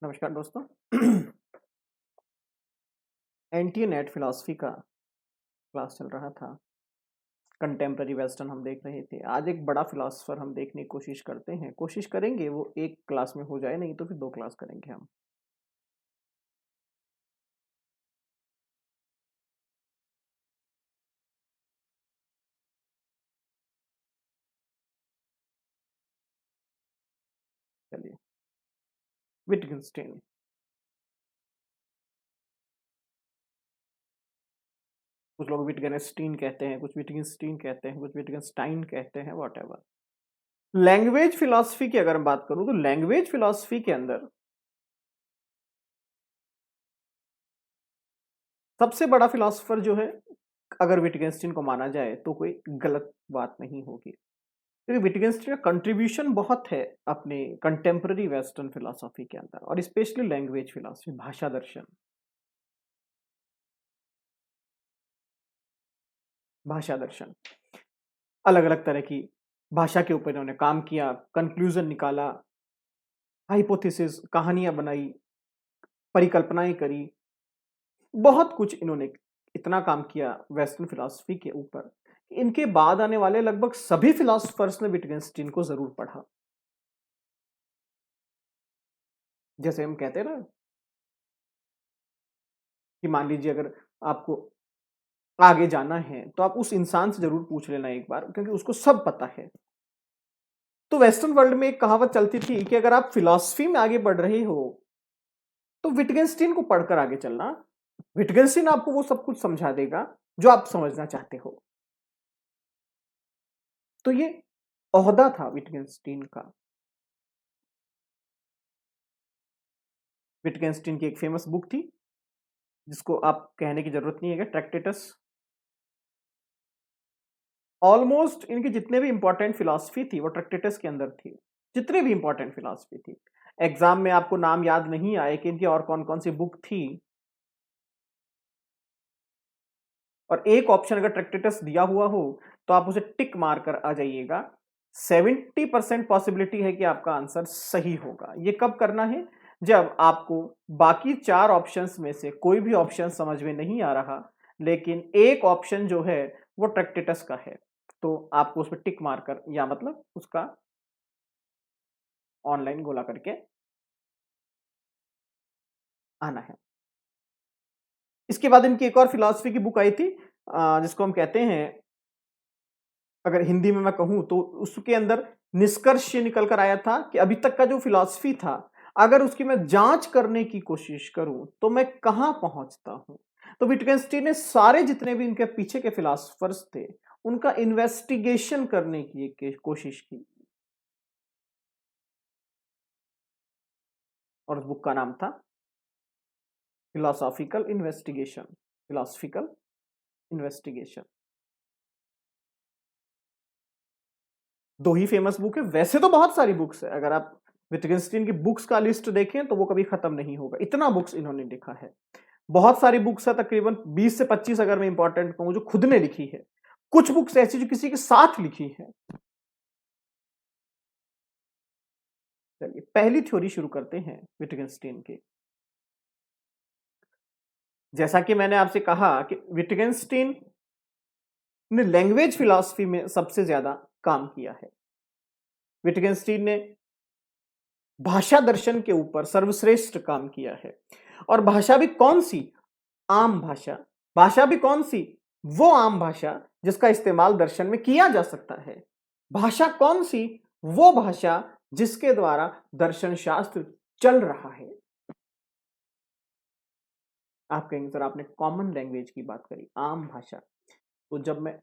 नमस्कार दोस्तों। Anti net philosophy का क्लास चल रहा था। कंटेम्प्ररी वेस्टर्न हम देख रहे थे। आज एक बड़ा फिलॉसफर हम देखने की कोशिश करते हैं, कोशिश करेंगे वो एक क्लास में हो जाए, नहीं तो फिर दो क्लास करेंगे हम। चलिए, विटगेन्स्टाइन। कुछ लोग विटगेन्स्टीन कहते हैं, कुछ विटगेन्स्टीन कहते हैं, कुछ विटगेन्स्टाइन कहते हैं, व्हाटएवर। लैंग्वेज फिलॉसफी की अगर मैं बात करूं तो लैंग्वेज फिलॉसफी के अंदर सबसे बड़ा फिलॉसफर जो है, अगर विटगेन्स्टीन को माना जाए तो कोई गलत बात नहीं होगी, क्योंकि विटगेन्स्टाइन का कंट्रीब्यूशन बहुत है अपने कंटेम्प्ररी वेस्टर्न फिलोसॉफी के अंदर, और स्पेशली लैंग्वेज फिलोसफी, भाषा दर्शन। भाषा दर्शन अलग अलग तरह की भाषा के ऊपर इन्होंने काम किया, कंक्लूजन निकाला, हाइपोथेसिस, कहानियां बनाई, परिकल्पनाएं करी, बहुत कुछ इन्होंने इतना काम किया वेस्टर्न फिलोसफी के ऊपर। इनके बाद आने वाले लगभग सभी फिलोसफर्स ने विटगेन्स्टीन को जरूर पढ़ा। जैसे हम कहते हैं ना कि मान लीजिए अगर आपको आगे जाना है तो आप उस इंसान से जरूर पूछ लेना एक बार, क्योंकि उसको सब पता है। तो वेस्टर्न वर्ल्ड में एक कहावत चलती थी कि अगर आप फिलॉसफी में आगे बढ़ रहे हो तो विटगेन्स्टीन को पढ़कर आगे चलना। विटगेन्स्टीन आपको वो सब कुछ समझा देगा जो आप समझना चाहते हो। तो ये ओहदा था विटगेन्स्टीन का। विटगेन्स्टीन की एक फेमस बुक थी जिसको आप कहने की जरूरत नहीं है, ट्रैक्टेटस। ऑलमोस्ट इनकी जितने भी इंपॉर्टेंट फिलॉसफी थी वो ट्रैक्टेटस के अंदर थी। जितने भी इंपॉर्टेंट फिलॉसफी थी, एग्जाम में आपको नाम याद नहीं आए कि इनकी और कौन कौन सी बुक थी, और एक ऑप्शन अगर ट्रैक्टेटस दिया हुआ हो तो आप उसे टिक मार कर आ जाइएगा। 70% पॉसिबिलिटी है कि आपका आंसर सही होगा। ये कब करना है? जब आपको बाकी चार ऑप्शंस में से कोई भी ऑप्शन समझ में नहीं आ रहा, लेकिन एक ऑप्शन जो है वो ट्रैक्टेटस का है, तो आपको उस पर टिक मारकर, या मतलब उसका ऑनलाइन गोला करके आना है। इसके बाद इनकी एक और फिलॉसफी की बुक आई थी, जिसको हम कहते हैं, अगर हिंदी में मैं कहूं तो उसके अंदर निष्कर्ष ये निकल कर आया था कि अभी तक का जो फिलॉसफी था, अगर उसकी मैं जांच करने की कोशिश करूं तो मैं कहां पहुंचता हूं। तो विटगेन्स्टीन ने सारे जितने भी इनके पीछे के फिलॉसफर्स थे उनका इन्वेस्टिगेशन करने की एक कोशिश की, और उस बुक का नाम था फिलोसॉफिकल इन्वेस्टिगेशन। Philosophical investigation. दो ही फेमस बुक है, वैसे तो बहुत सारी बुक्स है। अगर आप विटगेन्स्टीन की बुक्स का लिस्ट देखें तो वो कभी खत्म नहीं होगा, इतना बुक्स इन्होंने लिखा है। बहुत सारी बुक्स है, तकरीबन 20 से 25 अगर मैं इंपॉर्टेंट कहूं जो खुद ने लिखी है। कुछ बुक्स ऐसी जो किसी के साथ लिखी है। चलिए, पहली थ्योरी शुरू करते हैं विटगेन्स्टीन की। जैसा कि मैंने आपसे कहा कि विटगेन्स्टीन ने लैंग्वेज फिलॉसफी में सबसे ज्यादा काम किया है। विटगेन्स्टीन ने भाषा दर्शन के ऊपर सर्वश्रेष्ठ काम किया है। और भाषा भी कौन सी? आम भाषा। भाषा भी कौन सी? वो आम भाषा जिसका इस्तेमाल दर्शन में किया जा सकता है। भाषा कौन सी? वो भाषा जिसके द्वारा दर्शन शास्त्र चल रहा है। आप कहेंगे सर आपने कॉमन लैंग्वेज की बात करी, आम भाषा। तो जब मैं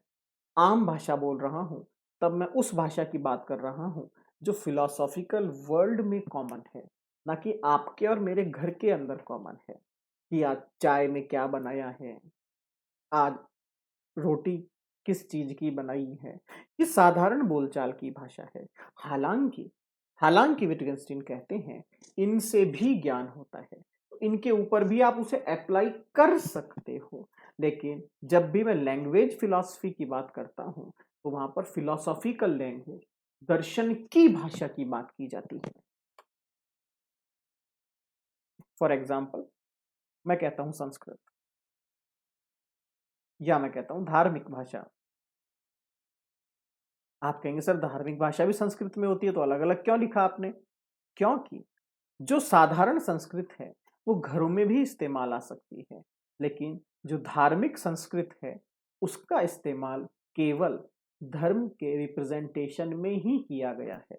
आम भाषा बोल रहा हूं तब मैं उस भाषा की बात कर रहा हूं जो फिलोसॉफिकल वर्ल्ड में कॉमन है, ना कि आपके और मेरे घर के अंदर कॉमन है। कि आज चाय में क्या बनाया है, आज रोटी किस चीज की बनाई है, ये साधारण बोलचाल की भाषा है। हालांकि हालांकि विटगेन्स्टीन कहते हैं इनसे भी ज्ञान होता है, तो इनके ऊपर भी आप उसे अप्लाई कर सकते हो। लेकिन जब भी मैं लैंग्वेज फिलॉसफी की बात करता हूं तो वहां पर फिलोसॉफिकल लैंग्वेज, दर्शन की भाषा की बात की जाती है। फॉर एग्जाम्पल मैं कहता हूं संस्कृत, या मैं कहता हूं धार्मिक भाषा। आप कहेंगे सर धार्मिक भाषा भी संस्कृत में होती है तो अलग अलग क्यों लिखा आपने? क्योंकि जो साधारण संस्कृत है वो घरों में भी इस्तेमाल आ सकती है, लेकिन जो धार्मिक संस्कृत है उसका इस्तेमाल केवल धर्म के रिप्रेजेंटेशन में ही किया गया है।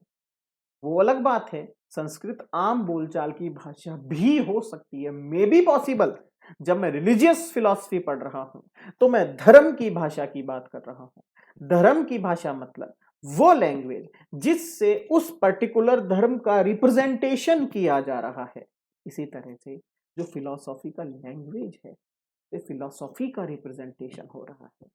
वो अलग बात है, संस्कृत आम बोलचाल की भाषा भी हो सकती है, मे बी पॉसिबल। जब मैं रिलीजियस फिलॉसफी पढ़ रहा हूं तो मैं धर्म की भाषा की बात कर रहा हूं। धर्म की भाषा मतलब वो लैंग्वेज जिससे उस पर्टिकुलर धर्म का रिप्रेजेंटेशन किया जा रहा है। इसी तरह से जो फिलॉसफी का लैंग्वेज है वो फिलॉसफी का रिप्रेजेंटेशन हो रहा है।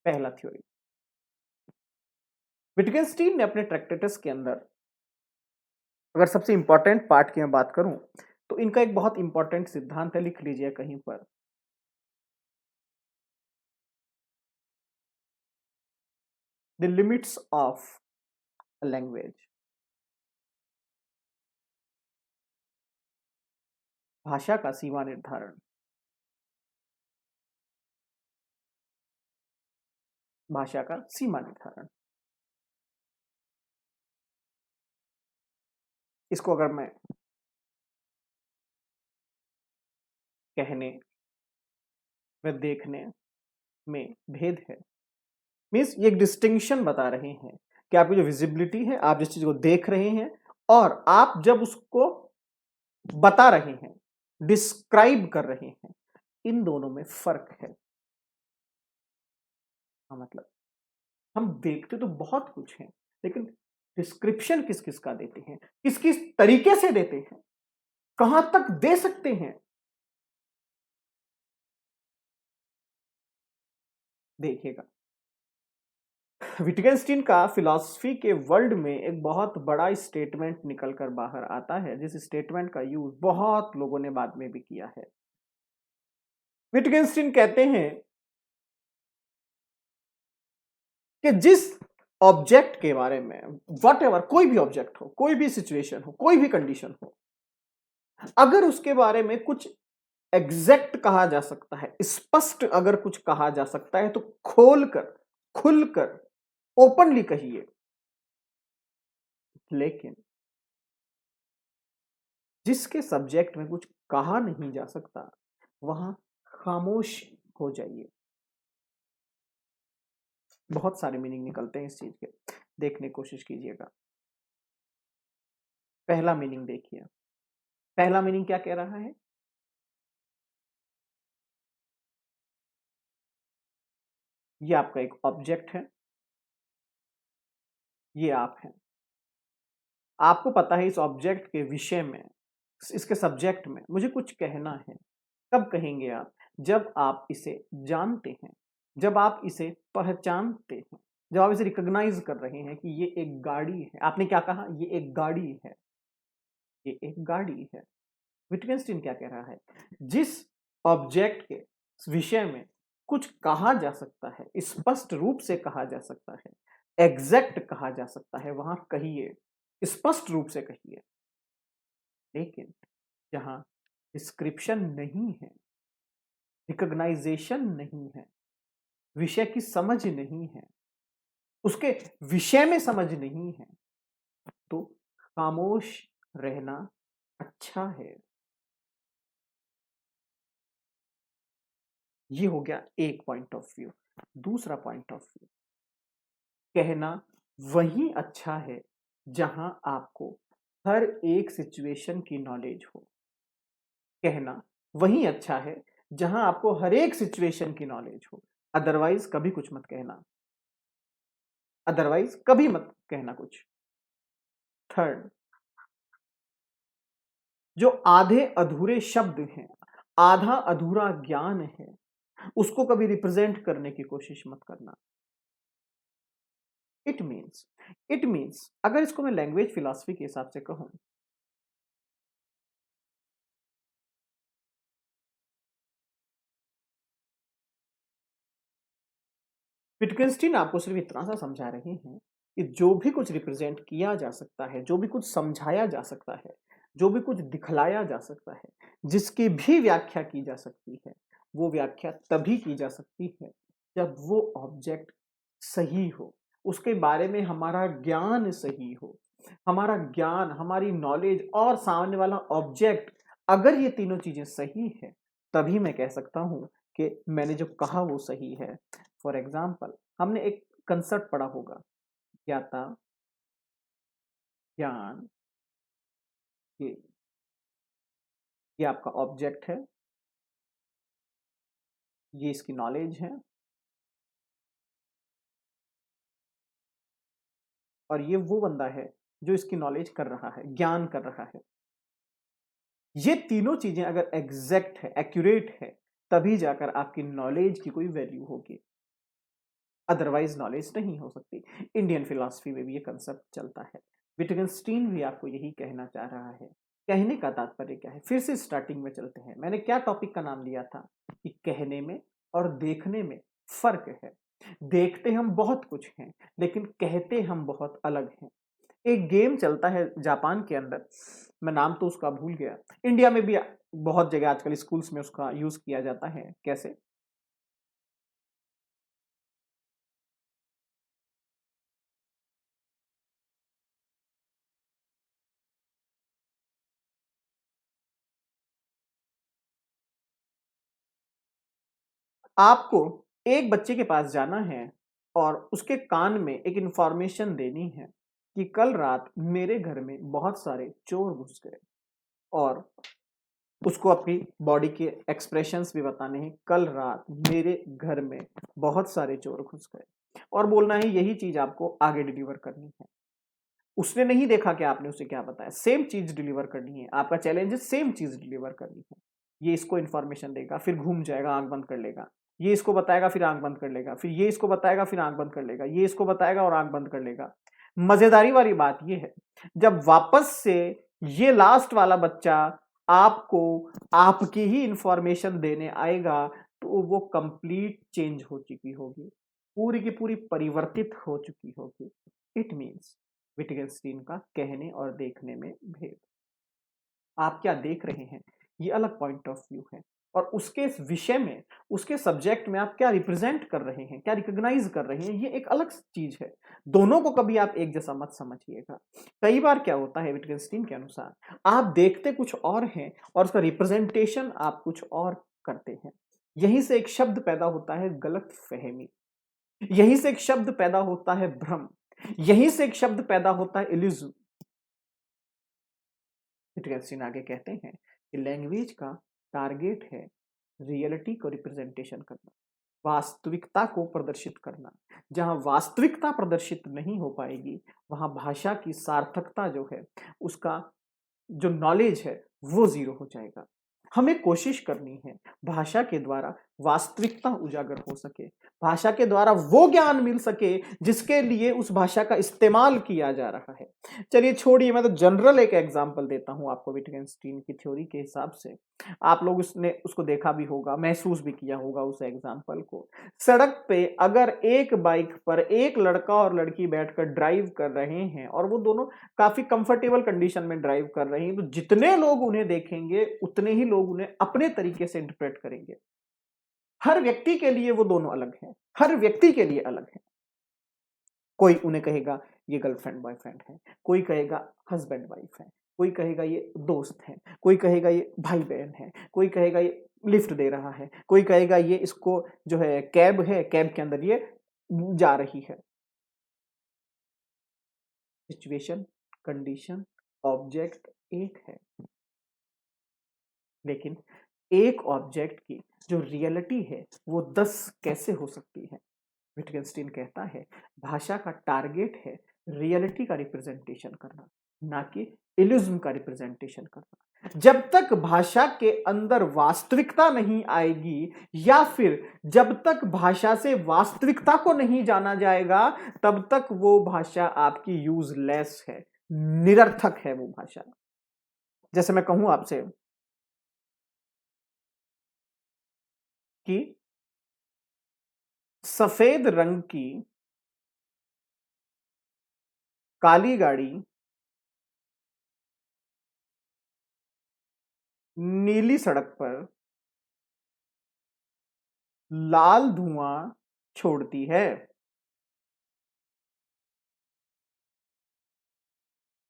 पहला थ्योरी, विटगेन्स्टीन ने अपने ट्रैक्टेटस के अंदर, अगर सबसे इंपॉर्टेंट पार्ट की मैं बात करूं तो इनका एक बहुत इंपॉर्टेंट सिद्धांत है, लिख लीजिए कहीं पर। The limits of language. भाषा का सीमा निर्धारण। भाषा का सीमा निर्धारण, इसको अगर मैं कहने व देखने में भेद है, मीन्स ये एक डिस्टिंक्शन बता रहे हैं कि आपकी जो विजिबिलिटी है, आप जिस चीज को देख रहे हैं और आप जब उसको बता रहे हैं, डिस्क्राइब कर रहे हैं, इन दोनों में फर्क है। मतलब हम देखते तो बहुत कुछ है, लेकिन डिस्क्रिप्शन किस किस का देते हैं, किस किस तरीके से देते हैं, कहां तक दे सकते हैं। देखिएगा, विटगेन्स्टीन का फिलॉसफी के वर्ल्ड में एक बहुत बड़ा स्टेटमेंट निकल कर बाहर आता है, जिस स्टेटमेंट का यूज बहुत लोगों ने बाद में भी किया है। विटगेन्स्टीन कहते हैं कि जिस ऑब्जेक्ट के बारे में, वट एवर, कोई भी ऑब्जेक्ट हो, कोई भी सिचुएशन हो, कोई भी कंडीशन हो, अगर उसके बारे में कुछ एग्जैक्ट कहा जा सकता है, स्पष्ट अगर कुछ कहा जा सकता है, तो खोलकर, खुलकर, ओपनली कहिए। लेकिन जिसके सब्जेक्ट में कुछ कहा नहीं जा सकता वहां खामोश हो जाइए। बहुत सारे मीनिंग निकलते हैं इस चीज के, देखने की कोशिश कीजिएगा। पहला मीनिंग देखिए, पहला मीनिंग क्या कह रहा है? ये आपका एक ऑब्जेक्ट है, ये आप हैं। आपको पता है इस ऑब्जेक्ट के विषय में, इसके सब्जेक्ट में मुझे कुछ कहना है। कब कहेंगे आप? जब आप इसे जानते हैं, जब आप इसे पहचानते हैं, जब आप इसे रिकॉग्नाइज कर रहे हैं कि ये एक गाड़ी है। आपने क्या कहा? ये एक गाड़ी है, ये एक गाड़ी है। विटगेन्स्टीन क्या कह रहा है? जिस ऑब्जेक्ट के विषय में कुछ कहा जा सकता है, स्पष्ट रूप से कहा जा सकता है, एग्जैक्ट कहा जा सकता है, वहां कहिए, स्पष्ट रूप से कहिए। लेकिन जहां डिस्क्रिप्शन नहीं है, रिकॉग्नाइजेशन नहीं है, विषय की समझ नहीं है, उसके विषय में समझ नहीं है, तो खामोश रहना अच्छा है। ये हो गया एक पॉइंट ऑफ व्यू। दूसरा पॉइंट ऑफ व्यू, कहना वही अच्छा है जहां आपको हर एक सिचुएशन की नॉलेज हो। कहना वही अच्छा है जहां आपको हर एक सिचुएशन की नॉलेज हो। अदरवाइज कभी कुछ मत कहना, अदरवाइज कभी मत कहना कुछ। थर्ड, जो आधे अधूरे शब्द हैं, आधा अधूरा ज्ञान है, उसको कभी रिप्रेजेंट करने की कोशिश मत करना। इट मीन्स अगर इसको मैं लैंग्वेज फिलॉसफी के हिसाब से कहूं, विटगेन्स्टीन आपको सिर्फ इतना सा समझा रहे हैं कि जो भी कुछ रिप्रेजेंट किया जा सकता है, जो भी कुछ समझाया जा सकता है, जो भी कुछ दिखलाया जा सकता है, जिसकी भी व्याख्या की जा सकती है, वो व्याख्या तभी की जा सकती है जब वो ऑब्जेक्ट सही हो, उसके बारे में हमारा ज्ञान सही हो। हमारा ज्ञान, हमारी नॉलेज और सामने वाला ऑब्जेक्ट, अगर ये तीनों चीजें सही है, तभी मैं कह सकता हूं कि मैंने जो कहा वो सही है। फॉर एग्जाम्पल, हमने एक कंसेप्ट पढ़ा होगा, ज्ञाता, ज्ञान, ये आपका ऑब्जेक्ट है, ये इसकी नॉलेज है, और ये वो बंदा है जो इसकी नॉलेज कर रहा है, ज्ञान कर रहा है। ये तीनों चीजें अगर एग्जैक्ट है, एक्यूरेट है, तभी जाकर आपकी नॉलेज की कोई वैल्यू होगी, अदरवाइज नॉलेज नहीं हो सकती। इंडियन फिलॉसफी में भी ये कंसेप्ट चलता है। विटगेंस्टीन भी आपको यही कहना चाह रहा है। कहने का तात्पर्य क्या है, फिर से स्टार्टिंग में चलते हैं। मैंने क्या टॉपिक का नाम लिया था कि कहने में और देखने में फर्क है। देखते हम बहुत कुछ हैं, लेकिन कहते हम बहुत अलग हैं। एक गेम चलता है जापान के अंदर, मैं नाम तो उसका भूल गया, इंडिया में भी बहुत जगह आजकल स्कूल्स में उसका यूज किया जाता है। कैसे? आपको एक बच्चे के पास जाना है और उसके कान में एक इंफॉर्मेशन देनी है कि कल रात मेरे घर में बहुत सारे चोर घुस गए, और उसको अपनी बॉडी के एक्सप्रेशंस भी बताने हैं, कल रात मेरे घर में बहुत सारे चोर घुस गए, और बोलना है यही चीज आपको आगे डिलीवर करनी है। उसने नहीं देखा कि आपने उसे क्या बताया, सेम चीज डिलीवर करनी है। आपका चैलेंज है सेम चीज डिलीवर करनी है। ये इसको इन्फॉर्मेशन देगा, फिर घूम जाएगा, आंख बंद कर लेगा। ये इसको बताएगा, फिर आंख बंद कर लेगा। फिर ये इसको बताएगा, फिर आंख बंद कर लेगा। ये इसको बताएगा और आंख बंद कर लेगा। मजेदारी वाली बात ये है, जब वापस से ये लास्ट वाला बच्चा आपको आपकी ही इंफॉर्मेशन देने आएगा, तो वो कंप्लीट चेंज हो चुकी होगी, पूरी की पूरी परिवर्तित हो चुकी होगी। इट मीन्स विटगेंस्टीन का कहने और देखने में भेद। आप क्या देख रहे हैं, ये अलग पॉइंट ऑफ व्यू है, और उसके विषय में, उसके सब्जेक्ट में आप क्या रिप्रेजेंट कर रहे हैं, क्या रिकॉग्नाइज कर रहे हैं, ये एक अलग चीज है। दोनों को कभी आप एक जैसा मत समझिएगा। कई बार क्या होता है, विटगेंस्टीन के अनुसार आप देखते कुछ और हैं और उसका रिप्रेजेंटेशन आप कुछ और करते हैं। यहीं से एक शब्द पैदा होता है, गलत फहमी। यहीं से एक शब्द पैदा होता है, भ्रम। यहीं से एक शब्द पैदा होता है, इल्यूजन। विटगेंस्टीन आगे कहते हैं कि लैंग्वेज का टारगेट है रियलिटी को रिप्रेजेंटेशन करना, वास्तविकता को प्रदर्शित करना। जहां वास्तविकता प्रदर्शित नहीं हो पाएगी, वहां भाषा की सार्थकता जो है, उसका जो नॉलेज है, वो जीरो हो जाएगा। हमें कोशिश करनी है भाषा के द्वारा वास्तविकता उजागर हो सके, भाषा के द्वारा वो ज्ञान मिल सके जिसके लिए उस भाषा का इस्तेमाल किया जा रहा है। चलिए छोड़िए, मैं तो जनरल एक एग्जांपल देता हूं आपको विटगेंस्टीन की थ्योरी के हिसाब से। आप लोग उसने उसको देखा भी होगा, महसूस भी किया होगा उस एग्जांपल को। सड़क पे अगर एक बाइक पर एक लड़का और लड़की बैठकर ड्राइव कर रहे हैं, और वो दोनों काफी कंफर्टेबल कंडीशन में ड्राइव कर रहे हैं, तो जितने लोग उन्हें देखेंगे उतने ही लोग उन्हें अपने तरीके से इंटरप्रेट करेंगे। हर व्यक्ति के लिए वो दोनों अलग हैं, हर व्यक्ति के लिए अलग है। कोई उन्हें कहेगा ये गर्लफ्रेंड बॉयफ्रेंड है, कोई कहेगा हस्बैंड वाइफ है, कोई कहेगा ये दोस्त है, कोई कहेगा ये भाई बहन है, कोई कहेगा ये लिफ्ट दे रहा है, कोई कहेगा ये इसको जो है कैब है, कैब के अंदर ये जा रही है। सिचुएशन, कंडीशन, ऑब्जेक्ट एक है, लेकिन एक ऑब्जेक्ट की जो रियलिटी है वो 10 कैसे हो सकती है? विटगेंस्टीन कहता है भाषा का टारगेट है रियलिटी का रिप्रेजेंटेशन करना, ना कि इल्यूजन का रिप्रेजेंटेशन करना। जब तक भाषा के अंदर वास्तविकता नहीं आएगी, या फिर जब तक भाषा से वास्तविकता को नहीं जाना जाएगा, तब तक वो भाषा आपकी यूजलेस है, निरर्थक है वो भाषा। जैसे मैं कहूं आपसे कि सफेद रंग की काली गाड़ी नीली सड़क पर लाल धुआं छोड़ती है।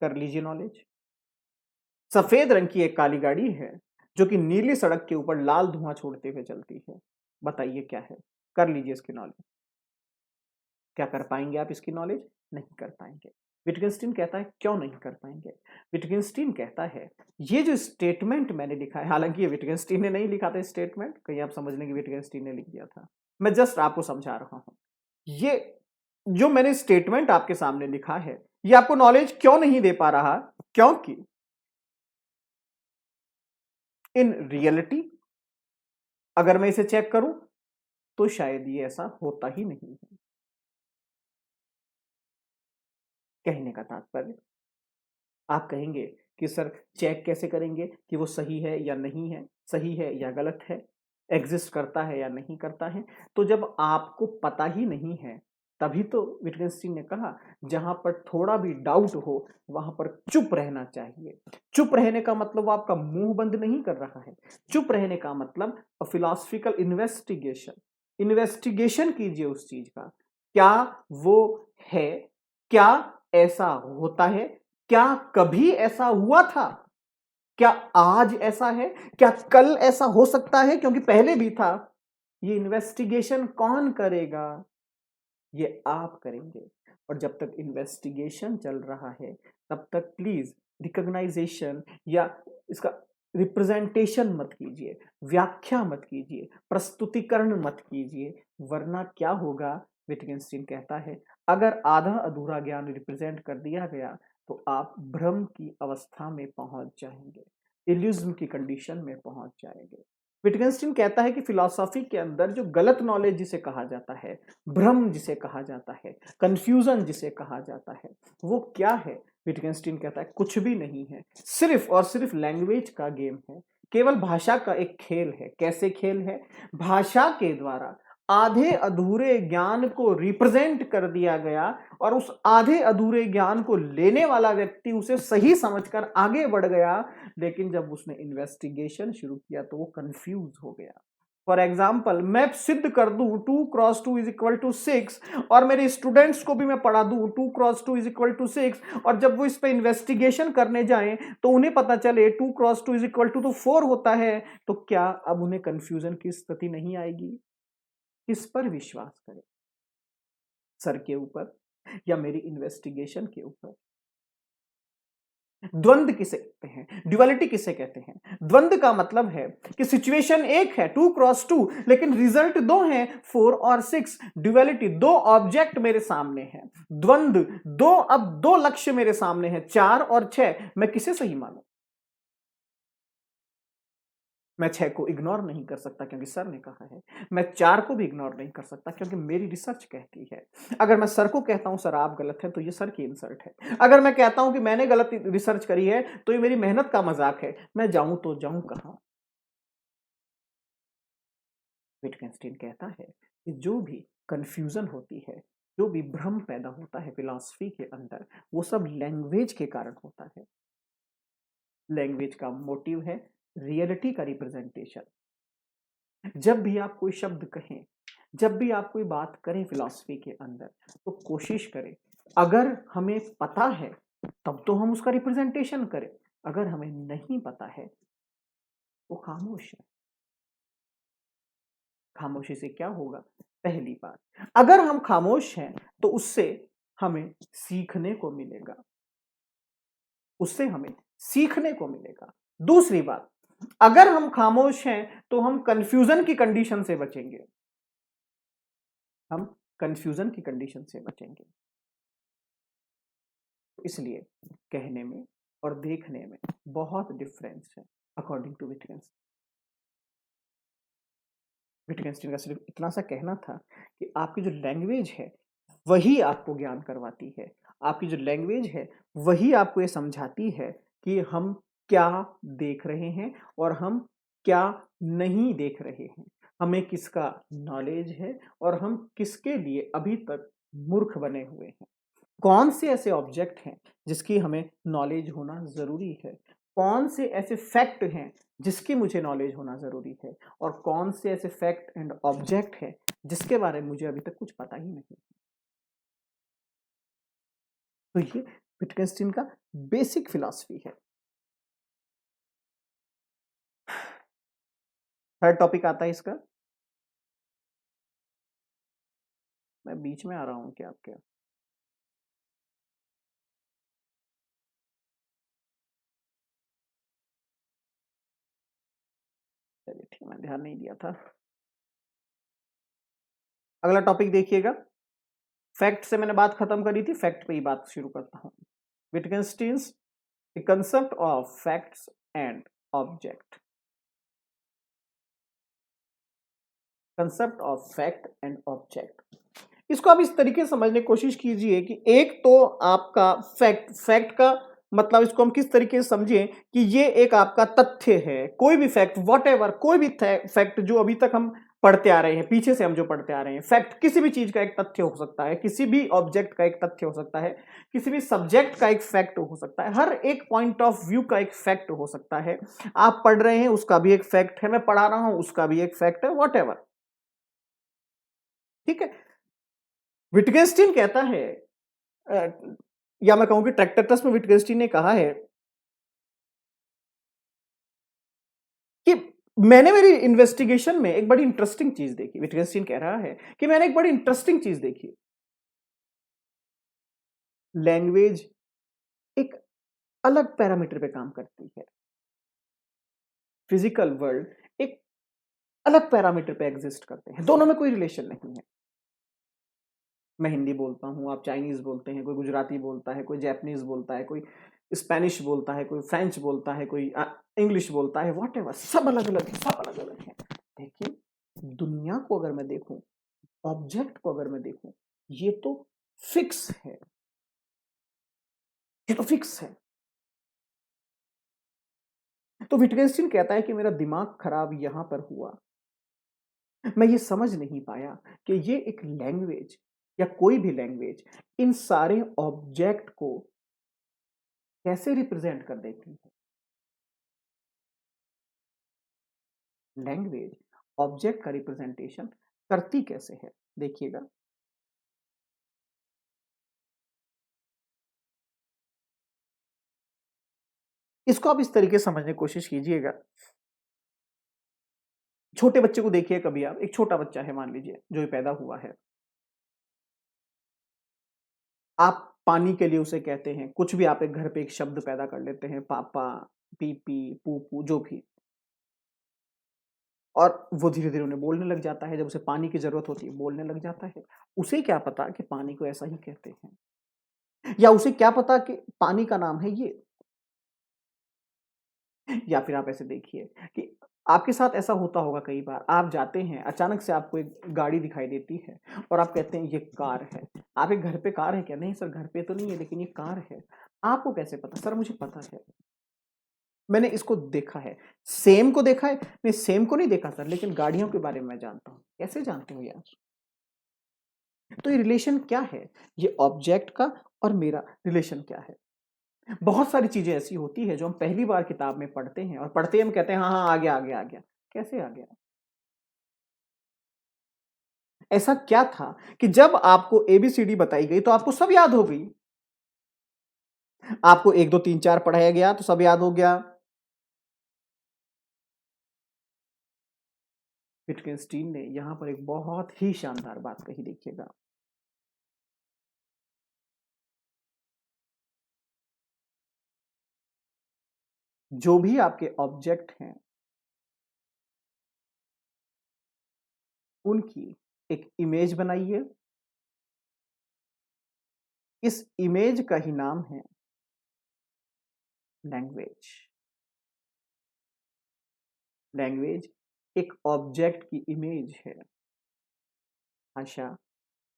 कर लीजिए नॉलेज। सफेद रंग की एक काली गाड़ी है जो कि नीली सड़क के ऊपर लाल धुआं छोड़ते हुए चलती है। बताइए क्या है। कर लीजिए इसकी नॉलेज। क्या कर पाएंगे आप इसकी नॉलेज? नहीं कर पाएंगे। विटगेंस्टीन कहता है क्यों नहीं कर पाएंगे। विटगेंस्टीन कहता है ये जो स्टेटमेंट मैंने लिखा है, हालांकि ये विटगेंस्टीन ने नहीं लिखा था स्टेटमेंट, कहीं आप समझ लेंगे विटगेंस्टीन ने लिख दिया था। मैं जस्ट आपको समझा रहा हूं। ये जो मैंने स्टेटमेंट आपके सामने लिखा है ये आपको नॉलेज क्यों नहीं दे पा रहा, क्योंकि इन रियलिटी अगर मैं इसे चेक करूं तो शायद ये ऐसा होता ही नहीं है। कहने का तात्पर्य, आप कहेंगे कि सर चेक कैसे करेंगे कि वो सही है या नहीं है, सही है या गलत है, एग्जिस्ट करता है या नहीं करता है। तो जब आपको पता ही नहीं है तभी तो विटगेंस्टीन ने कहा जहां पर थोड़ा भी डाउट हो वहां पर चुप रहना चाहिए। चुप रहने का मतलब वो आपका मुंह बंद नहीं कर रहा है। चुप रहने का मतलब फिलोसफिकल इन्वेस्टिगेशन। इन्वेस्टिगेशन कीजिए उस चीज का, क्या वो है, क्या ऐसा होता है, क्या कभी ऐसा हुआ था, क्या आज ऐसा है, क्या कल ऐसा हो सकता है क्योंकि पहले भी था। ये इन्वेस्टिगेशन कौन करेगा? ये आप करेंगे। और जब तक इन्वेस्टिगेशन चल रहा है तब तक प्लीज रिकॉग्नाइजेशन या इसका रिप्रेजेंटेशन मत कीजिए, व्याख्या मत कीजिए, प्रस्तुतिकरण मत कीजिए, वरना क्या होगा। विटगेंस्टीन कहता है अगर आधा अधूरा ज्ञान रिप्रेजेंट कर दिया गया तो आप भ्रम की अवस्था में पहुंच जाएंगे, इल्यूजन की कंडीशन में पहुंच जाएंगे। विटगेंस्टीन कहता है कि फिलॉसफी के अंदर जो गलत नॉलेज जिसे कहा जाता है, भ्रम जिसे कहा जाता है, कंफ्यूजन जिसे कहा जाता है, वो क्या है। विटगेंस्टीन कहता है कुछ भी नहीं है, सिर्फ और सिर्फ लैंग्वेज का गेम है, केवल भाषा का एक खेल है। कैसे खेल है? भाषा के द्वारा आधे अधूरे ज्ञान को रिप्रेजेंट कर दिया गया और उस आधे अधूरे ज्ञान को लेने वाला व्यक्ति उसे सही समझकर आगे बढ़ गया, लेकिन जब उसने इन्वेस्टिगेशन शुरू किया तो वो कंफ्यूज हो गया। फॉर एग्जाम्पल, मैं सिद्ध कर दूं 2x2 = 6 और मेरे स्टूडेंट्स को भी मैं पढ़ा दूं 2x2 = 6 और जब वो इस पे इन्वेस्टिगेशन करने जाएं तो उन्हें पता चले 2x2 = 4 होता है, तो क्या अब उन्हें कंफ्यूजन की स्थिति नहीं आएगी? किस पर विश्वास करें, सर के ऊपर या मेरी इन्वेस्टिगेशन के ऊपर? द्वंद्व किसे कहते हैं, ड्युअलिटी किसे कहते हैं? द्वंद्व का मतलब है कि सिचुएशन एक है 2x2 लेकिन रिजल्ट दो है 4 और 6। ड्युअलिटी, दो ऑब्जेक्ट मेरे सामने हैं। द्वंद्व, दो, अब दो लक्ष्य मेरे सामने हैं 4 और 6, मैं किसे सही मानूं? मैं 6 को इग्नोर नहीं कर सकता क्योंकि सर ने कहा है, मैं 4 को भी इग्नोर नहीं कर सकता क्योंकि मेरी रिसर्च कहती है। अगर मैं सर को कहता हूं सर आप गलत हैं तो ये सर की इंसल्ट है। अगर मैं कहता हूं कि मैंने गलत रिसर्च करी है तो ये मेरी मेहनत का मजाक है। मैं जाऊं तो जाऊं कहां? विटगेंस्टीन कहता है कि जो भी कंफ्यूजन होती है, जो भी भ्रम पैदा होता है फिलॉसफी के अंदर, वो सब लैंग्वेज के कारण होता है। लैंग्वेज का मोटिव है रियलिटी का रिप्रेजेंटेशन। जब भी आप कोई शब्द कहें, जब भी आप कोई बात करें फिलॉसफी के अंदर, तो कोशिश करें अगर हमें पता है तब तो हम उसका रिप्रेजेंटेशन करें, अगर हमें नहीं पता है तो खामोश है। खामोशी से क्या होगा? पहली बात, अगर हम खामोश हैं तो उससे हमें सीखने को मिलेगा, उससे हमें सीखने को मिलेगा। दूसरी बात, अगर हम खामोश हैं तो हम कंफ्यूजन की कंडीशन से बचेंगे, हम कंफ्यूजन की कंडीशन से बचेंगे। इसलिए कहने में और देखने में बहुत डिफरेंस है अकॉर्डिंग टू विटगेंस्टीन। विटगेंस्टीन का सिर्फ इतना सा कहना था कि आपकी जो लैंग्वेज है वही आपको ज्ञान करवाती है। आपकी जो लैंग्वेज है वही आपको ये समझाती है कि हम क्या देख रहे हैं और हम क्या नहीं देख रहे हैं, हमें किसका नॉलेज है और हम किसके लिए अभी तक मूर्ख बने हुए हैं। कौन से ऐसे ऑब्जेक्ट हैं जिसकी हमें नॉलेज होना जरूरी है, कौन से ऐसे फैक्ट हैं जिसकी मुझे नॉलेज होना जरूरी है, और कौन से ऐसे फैक्ट एंड ऑब्जेक्ट हैं जिसके बारे में मुझे अभी तक कुछ पता ही नहीं। तो ये विटगेन्स्टाइन का बेसिक फिलॉसफी है। थर्ड टॉपिक आता है इसका। मैं बीच में आ रहा हूं क्या आपके? चलिए ठीक, मैं ध्यान नहीं दिया था। अगला टॉपिक देखिएगा। फैक्ट से मैंने बात खत्म करी थी, फैक्ट पे ही बात शुरू करता हूं। Wittgenstein's concept of facts and object. Concept of fact and object, इसको आप इस तरीके से समझने की कोशिश कीजिए कि एक तो आपका फैक्ट, फैक्ट का मतलब इसको हम किस तरीके से समझें कि ये एक आपका तथ्य है। कोई भी फैक्ट, वॉट एवर, कोई भी फैक्ट जो अभी तक हम पढ़ते आ रहे हैं, पीछे से हम जो पढ़ते आ रहे हैं, फैक्ट किसी भी चीज का एक तथ्य हो सकता है, किसी भी ऑब्जेक्ट का एक तथ्य हो सकता है, किसी भी सब्जेक्ट का एक फैक्ट हो सकता है, हर एक पॉइंट ऑफ व्यू का एक फैक्ट हो सकता है। आप पढ़ रहे हैं उसका भी एक फैक्ट है, मैं पढ़ा रहा हूं उसका भी एक फैक्ट है, वॉट एवर। ठीक है। विटगेन्स्टीन कहता है, अ, या मैं कहूं कि ट्रैक्टरस में विटगेन्स्टीन ने कहा है कि मैंने मेरी इन्वेस्टिगेशन में एक बड़ी इंटरेस्टिंग चीज देखी। विटगेन्स्टीन कह रहा है कि मैंने एक बड़ी इंटरेस्टिंग चीज देखी। लैंग्वेज एक अलग पैरामीटर पे काम करती है, फिजिकल वर्ल्ड एक अलग पैरामीटर पे एग्जिस्ट करते हैं, दोनों में कोई रिलेशन नहीं है। मैं हिंदी बोलता हूँ, आप चाइनीज बोलते हैं, कोई गुजराती बोलता है, कोई जैपनीज बोलता है, कोई स्पेनिश बोलता है, कोई फ्रेंच बोलता है, कोई इंग्लिश बोलता है, वॉट एवर, सब अलग अलग है, सब अलग अलग है। लेकिन दुनिया को अगर मैं देखूं, ऑब्जेक्ट को अगर मैं देखूं, ये तो फिक्स है, ये तो फिक्स है। तो विटगेन्स्टीन कहता है कि मेरा दिमाग खराब यहां पर हुआ, मैं ये समझ नहीं पाया कि ये एक लैंग्वेज या कोई भी लैंग्वेज इन सारे ऑब्जेक्ट को कैसे रिप्रेजेंट कर देती है। लैंग्वेज ऑब्जेक्ट का रिप्रेजेंटेशन करती कैसे है, देखिएगा। इसको आप इस तरीके से समझने की कोशिश कीजिएगा। छोटे बच्चे को देखिए, कभी आप, एक छोटा बच्चा है मान लीजिए जो भी पैदा हुआ है, आप पानी के लिए उसे कहते हैं कुछ भी, आप एक घर पे एक शब्द पैदा कर लेते हैं, पापा, पीपी, पूपू, जो भी, और वो धीरे धीरे उन्हें बोलने लग जाता है। जब उसे पानी की जरूरत होती है बोलने लग जाता है। उसे क्या पता कि पानी को ऐसा ही कहते हैं, या उसे क्या पता कि पानी का नाम है ये। या फिर आप ऐसे देखिए कि आपके साथ ऐसा होता होगा कई बार, आप जाते हैं, अचानक से आपको एक गाड़ी दिखाई देती है और आप कहते हैं ये कार है। आप एक घर पे कार है क्या? नहीं सर, घर पे तो नहीं है, लेकिन ये कार है। आपको कैसे पता? सर मुझे पता है, मैंने इसको देखा है। सेम को देखा है? नहीं, सेम को नहीं देखा सर, लेकिन गाड़ियों के बारे में मैं जानता हूं। कैसे जानते हो यार? तो ये रिलेशन क्या है? ये ऑब्जेक्ट का और मेरा रिलेशन क्या है? बहुत सारी चीजें ऐसी होती है जो हम पहली बार किताब में पढ़ते हैं, और पढ़ते ही हम कहते हैं हाँ हाँ, आ गया आ गया आ गया। कैसे आ गया? ऐसा क्या था कि जब आपको एबीसीडी बताई गई तो आपको सब याद हो गई? आपको 1 2 3 4 पढ़ाया गया तो सब याद हो गया? विटगेन्स्टीन ने यहां पर एक बहुत ही शानदार बात कही, देखिएगा। जो भी आपके ऑब्जेक्ट हैं, उनकी एक इमेज बनाइए। इस इमेज का ही नाम है लैंग्वेज। लैंग्वेज एक ऑब्जेक्ट की इमेज है। भाषा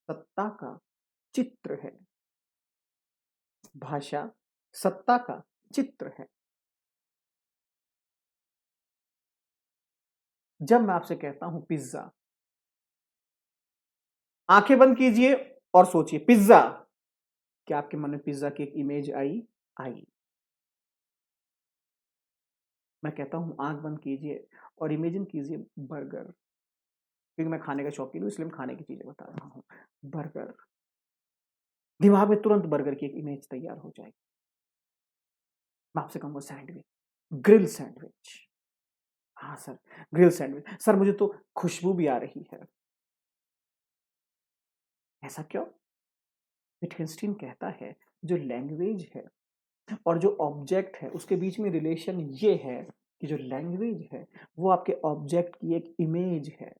सत्ता का चित्र है। भाषा सत्ता का चित्र है। जब मैं आपसे कहता हूं पिज्जा, आंखें बंद कीजिए और सोचिए पिज्जा, क्या आपके मन में पिज्जा की एक इमेज आई? आई। मैं कहता हूँ आंख बंद कीजिए और इमेजिन कीजिए बर्गर, क्योंकि मैं खाने का शौकीन हूँ इसलिए मैं खाने की चीजें बता रहा हूँ। बर्गर, दिमाग में तुरंत बर्गर की एक इमेज तैयार हो जाएगी। मैं आपसे कहूंगा सैंडविच, ग्रिल सैंडविच। हाँ सर, ग्रिल सैंडविच। सर मुझे तो खुशबू भी आ रही है। ऐसा क्यों? विटgenstein कहता है जो लैंग्वेज है और जो ऑब्जेक्ट है उसके बीच में रिलेशन ये है कि जो लैंग्वेज है वो आपके ऑब्जेक्ट की एक इमेज है,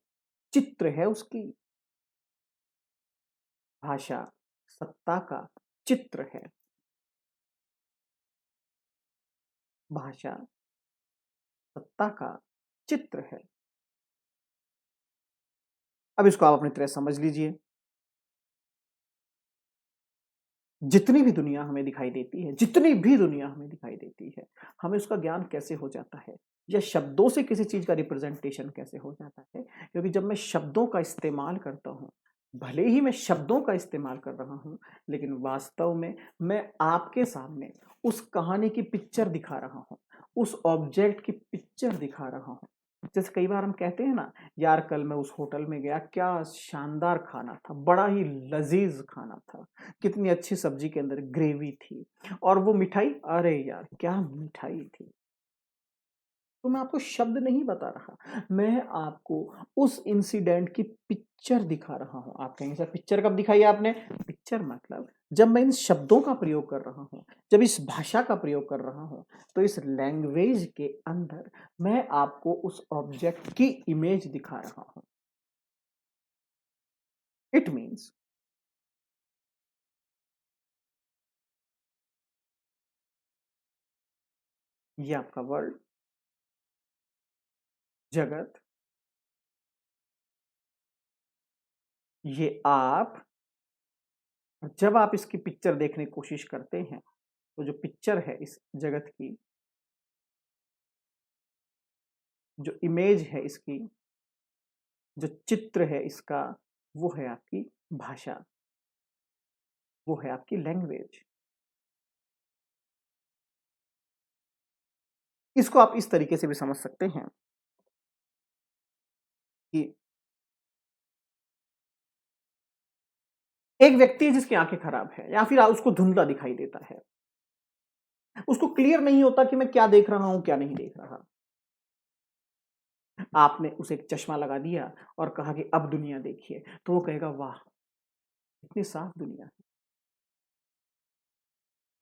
चित्र है उसकी। भाषा सत्ता का चित्र है। भाषा सत्ता का चित्र है। अब इसको आप अपनी तरह समझ लीजिए। जितनी भी दुनिया हमें दिखाई देती है, जितनी भी दुनिया हमें दिखाई देती है, हमें उसका ज्ञान कैसे हो जाता है या शब्दों से किसी चीज का रिप्रेजेंटेशन कैसे हो जाता है? क्योंकि जब मैं शब्दों का इस्तेमाल करता हूं, भले ही मैं शब्दों का इस्तेमाल कर रहा हूं, लेकिन वास्तव में मैं आपके सामने उस कहानी की पिक्चर दिखा रहा हूं, उस ऑब्जेक्ट की पिक्चर दिखा रहा हूं। जैसे कई बार हम कहते हैं ना, यार कल मैं उस होटल में गया, क्या शानदार खाना था, बड़ा ही लजीज खाना था, कितनी अच्छी सब्जी के अंदर ग्रेवी थी, और वो मिठाई, अरे यार क्या मिठाई थी। तो मैं आपको शब्द नहीं बता रहा, मैं आपको उस इंसिडेंट की पिक्चर दिखा रहा हूं। आप कहेंगे सर पिक्चर कब दिखाई आपने? पिक्चर मतलब जब मैं इन शब्दों का प्रयोग कर रहा हूं, जब इस भाषा का प्रयोग कर रहा हूं, तो इस लैंग्वेज के अंदर मैं आपको उस ऑब्जेक्ट की इमेज दिखा रहा हूं। इट मीन्स ये आपका वर्ल्ड, जगत, ये आप, जब आप इसकी पिक्चर देखने की कोशिश करते हैं, तो जो पिक्चर है इस जगत की, जो इमेज है इसकी, जो चित्र है इसका, वो है आपकी भाषा, वो है आपकी लैंग्वेज। इसको आप इस तरीके से भी समझ सकते हैं कि एक व्यक्ति है जिसकी आंखें खराब है या फिर उसको धुंधला दिखाई देता है, उसको क्लियर नहीं होता कि मैं क्या देख रहा हूं क्या नहीं देख रहा। आपने उसे एक चश्मा लगा दिया और कहा कि अब दुनिया देखिए, तो वो कहेगा वाह, इतनी साफ दुनिया है।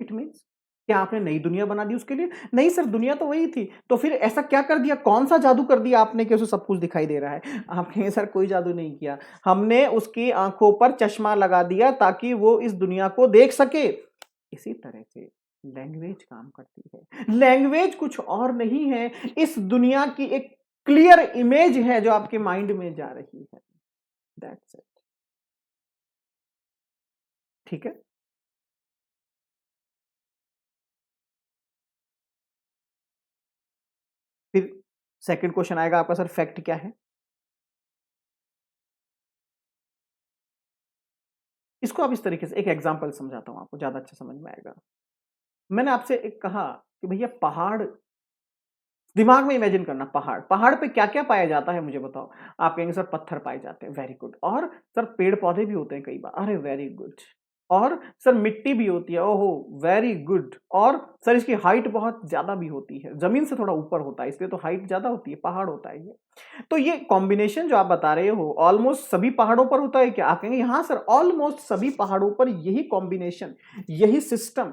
इट मीन्स क्या आपने नई दुनिया बना दी उसके लिए? नहीं सर, दुनिया तो वही थी। तो फिर ऐसा क्या कर दिया, कौन सा जादू कर दिया आपने कि उसे सब कुछ दिखाई दे रहा है? आप कहेंगे सर कोई जादू नहीं किया, हमने उसकी आंखों पर चश्मा लगा दिया ताकि वो इस दुनिया को देख सके। इसी तरह से लैंग्वेज काम करती है। लैंग्वेज कुछ और नहीं है, इस दुनिया की एक क्लियर इमेज है जो आपके माइंड में जा रही है। That's it. ठीक है। फिर सेकंड क्वेश्चन आएगा आपका, सर फैक्ट क्या है? इसको आप इस तरीके से एक एग्जांपल समझाता हूं, आपको ज्यादा अच्छा समझ में आएगा। मैंने आपसे एक कहा कि भैया पहाड़, दिमाग में इमेजिन करना, पहाड़, पहाड़ पे क्या क्या पाया जाता है मुझे बताओ। आप कहेंगे सर पत्थर पाए जाते हैं, वेरी गुड। और सर पेड़ पौधे भी होते हैं कई बार, अरे वेरी गुड। और सर मिट्टी भी होती है, ओहो वेरी गुड। और सर इसकी हाइट बहुत ज्यादा भी होती है, जमीन से थोड़ा ऊपर होता है इसलिए तो हाइट ज्यादा होती है, पहाड़ होता है ये। तो ये कॉम्बिनेशन जो आप बता रहे हो ऑलमोस्ट सभी पहाड़ों पर होता है क्या? आप कहेंगे हाँ सर, ऑलमोस्ट सभी पहाड़ों पर यही कॉम्बिनेशन, यही सिस्टम,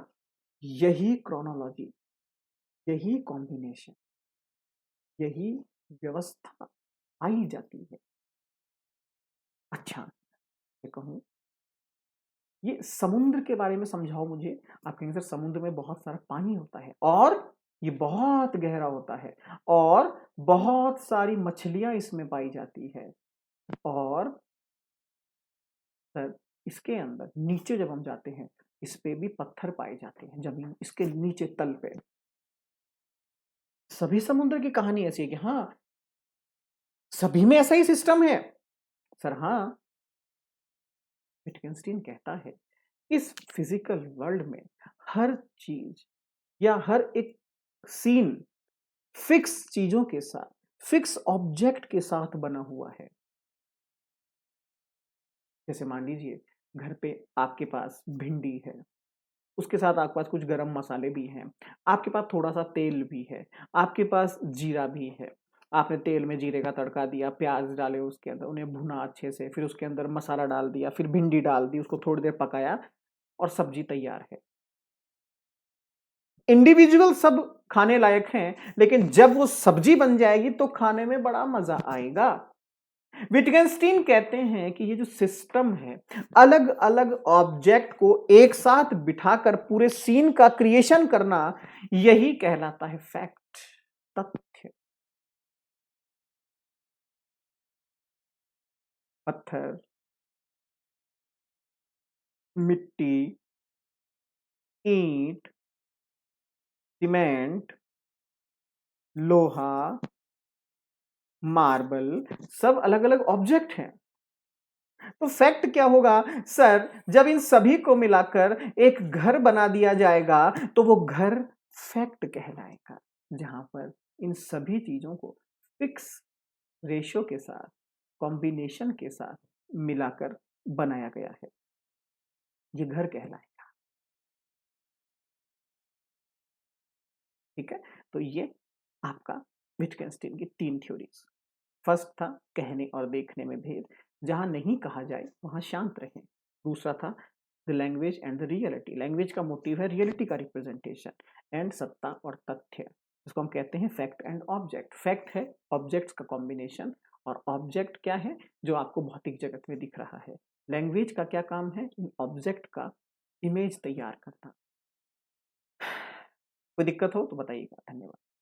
यही क्रोनोलॉजी, यही कॉम्बिनेशन, यही व्यवस्था पाई जाती है। अच्छा, मैं कहूं ये समुद्र के बारे में समझाओ मुझे। आप कहेंगे सर समुद्र में बहुत सारा पानी होता है और ये बहुत गहरा होता है और बहुत सारी मछलियां इसमें पाई जाती है, और सर इसके अंदर नीचे जब हम जाते हैं, इस पे भी पत्थर पाए जाते हैं, जमीन इसके नीचे तल पे। सभी समुद्र की कहानी ऐसी है कि हाँ सभी में ऐसा ही सिस्टम है? सर हाँ, विटgenstein कहता है इस फिजिकल वर्ल्ड में हर चीज या हर एक सीन फिक्स चीजों के साथ, फिक्स ऑब्जेक्ट के साथ बना हुआ है। जैसे मान लीजिए घर पे आपके पास भिंडी है, उसके साथ आपके पास कुछ गरम मसाले भी हैं, आपके पास थोड़ा-सा तेल भी है, आपके पास जीरा भी है। आपने तेल में जीरे का तड़का दिया, प्याज़ डाले उसके अंदर, उन्हें भुना अच्छे से, फिर उसके अंदर मसाला डाल दिया, फिर भिंडी डाल दी, उसको थोड़ी देर पकाया और सब्ज़ी तैयार है। इंडिविजुअल सब खाने लायक हैं, लेकिन जब वो सब्ज़ी बन जाएगी तो खाने में बड़ा मज़ा आएगा। विटगेंस्टीन कहते हैं कि ये जो सिस्टम है, अलग अलग ऑब्जेक्ट को एक साथ बिठाकर पूरे सीन का क्रिएशन करना, यही कहलाता है फैक्ट, तथ्य। पत्थर, मिट्टी, ईंट, सीमेंट, लोहा, मार्बल, सब अलग अलग ऑब्जेक्ट हैं। तो फैक्ट क्या होगा सर? जब इन सभी को मिलाकर एक घर बना दिया जाएगा तो वो घर फैक्ट कहलाएगा, जहां पर इन सभी चीजों को फिक्स रेशो के साथ, कॉम्बिनेशन के साथ मिलाकर बनाया गया है, ये घर कहलाएगा। ठीक है, तो ये आपका विटकेंस्टीन की 3 थ्योरीज। फर्स्ट था कहने और देखने में भेद, जहां नहीं कहा जाए वहां शांत रहें। दूसरा था the language and the reality, language का मोटिव है रियलिटी का रिप्रेजेंटेशन। एंड सत्ता और तथ्य, इसको हम कहते हैं फैक्ट एंड ऑब्जेक्ट। फैक्ट है ऑब्जेक्ट्स का कॉम्बिनेशन, और ऑब्जेक्ट क्या है? जो आपको भौतिक जगत में दिख रहा है। लैंग्वेज का क्या काम है? इन ऑब्जेक्ट का इमेज तैयार करना। कोई दिक्कत हो तो बताइएगा। धन्यवाद।